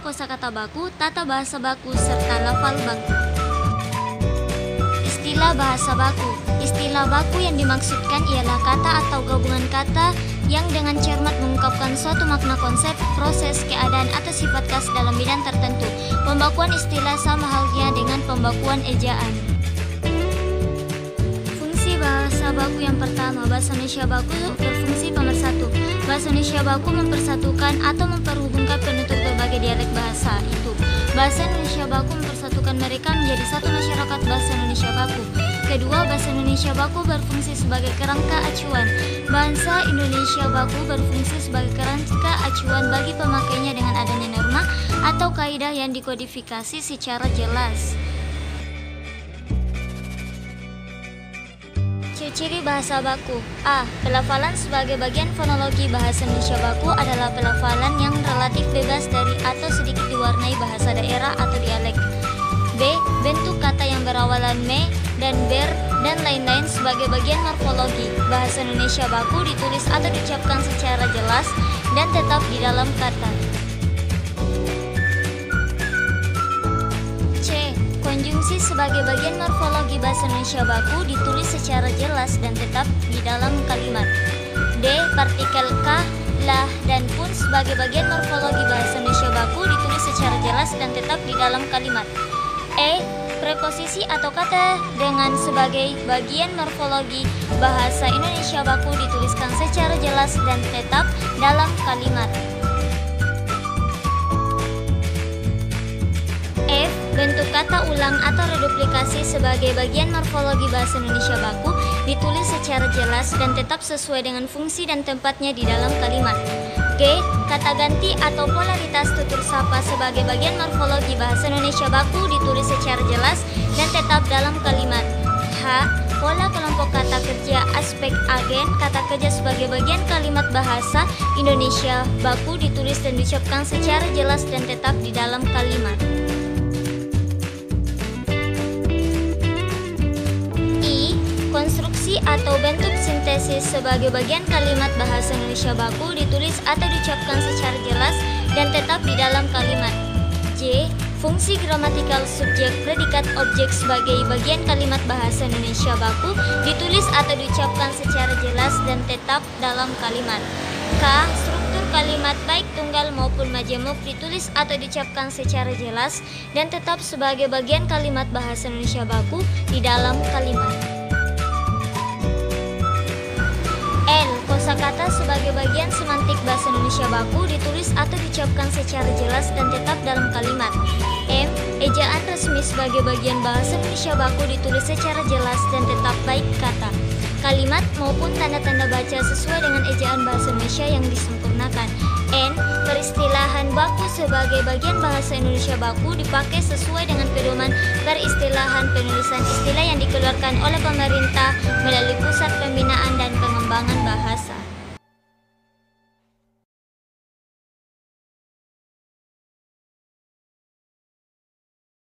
kosakata baku, tata bahasa baku, serta lafal baku. Istilah bahasa baku. Istilah baku yang dimaksudkan ialah kata atau gabungan kata yang dengan cermat mengungkapkan suatu makna konsep, proses, keadaan, atau sifat khas dalam bidang tertentu. Pembakuan istilah sama halnya dengan pembakuan ejaan. Fungsi bahasa baku yang pertama, bahasa Indonesia baku berfungsi pemersatu. Bahasa Indonesia baku mempersatukan atau memperhubungkan penutur berbagai dialek bahasa itu. Bahasa Indonesia baku mempersatukan mereka menjadi satu masyarakat bahasa Indonesia baku. Kedua, bahasa Indonesia baku berfungsi sebagai kerangka acuan. Bahasa Indonesia baku berfungsi sebagai kerangka acuan bagi pemakainya dengan adanya norma atau kaidah yang dikodifikasi secara jelas. Ciri bahasa baku. A. Pelafalan sebagai bagian fonologi bahasa Indonesia baku adalah pelafalan yang relatif bebas dari atau sedikit diwarnai bahasa daerah atau dialek. B. Bentuk kata yang berawalan me dan ber dan lain-lain sebagai bagian morfologi. Bahasa Indonesia baku ditulis atau diucapkan secara jelas dan tetap di dalam kata. C. Konjungsi sebagai bagian morfologi bahasa Indonesia baku ditulis secara jelas dan tetap di dalam kalimat. D. Partikel ka, lah, dan pun sebagai bagian morfologi bahasa Indonesia baku ditulis secara jelas dan tetap di dalam kalimat. E. Preposisi atau kata dengan sebagai bagian morfologi bahasa Indonesia baku dituliskan secara jelas dan tetap dalam kalimat. F. Bentuk kata ulang atau reduplikasi sebagai bagian morfologi bahasa Indonesia baku ditulis secara jelas dan tetap sesuai dengan fungsi dan tempatnya di dalam kalimat. G. Kata ganti atau polaritas tutur sapa sebagai bagian morfologi bahasa Indonesia baku ditulis secara jelas dan tetap dalam kalimat. H. Pola kelompok kata kerja aspek agen kata kerja sebagai bagian kalimat bahasa Indonesia baku ditulis dan diucapkan secara jelas dan tetap di dalam kalimat. Konstruksi atau bentuk sintesis sebagai bagian kalimat bahasa Indonesia baku ditulis atau diucapkan secara jelas dan tetap di dalam kalimat. J. Fungsi gramatikal subjek predikat objek sebagai bagian kalimat bahasa Indonesia baku ditulis atau diucapkan secara jelas dan tetap dalam kalimat. K. Struktur kalimat baik tunggal maupun majemuk ditulis atau diucapkan secara jelas dan tetap sebagai bagian kalimat bahasa Indonesia baku di dalam kalimat. Kosakata sebagai bagian semantik bahasa Indonesia baku ditulis atau diucapkan secara jelas dan tetap dalam kalimat. M. Ejaan resmi sebagai bagian bahasa Indonesia baku ditulis secara jelas dan tetap baik kata, kalimat maupun tanda-tanda baca sesuai dengan ejaan bahasa Indonesia yang disempurnakan. N. Peristilahan baku sebagai bagian bahasa Indonesia baku dipakai sesuai dengan pedoman peristilahan penulisan istilah yang dikeluarkan oleh pemerintah melalui Pusat Pembinaan dan Pengembangan Bahasa.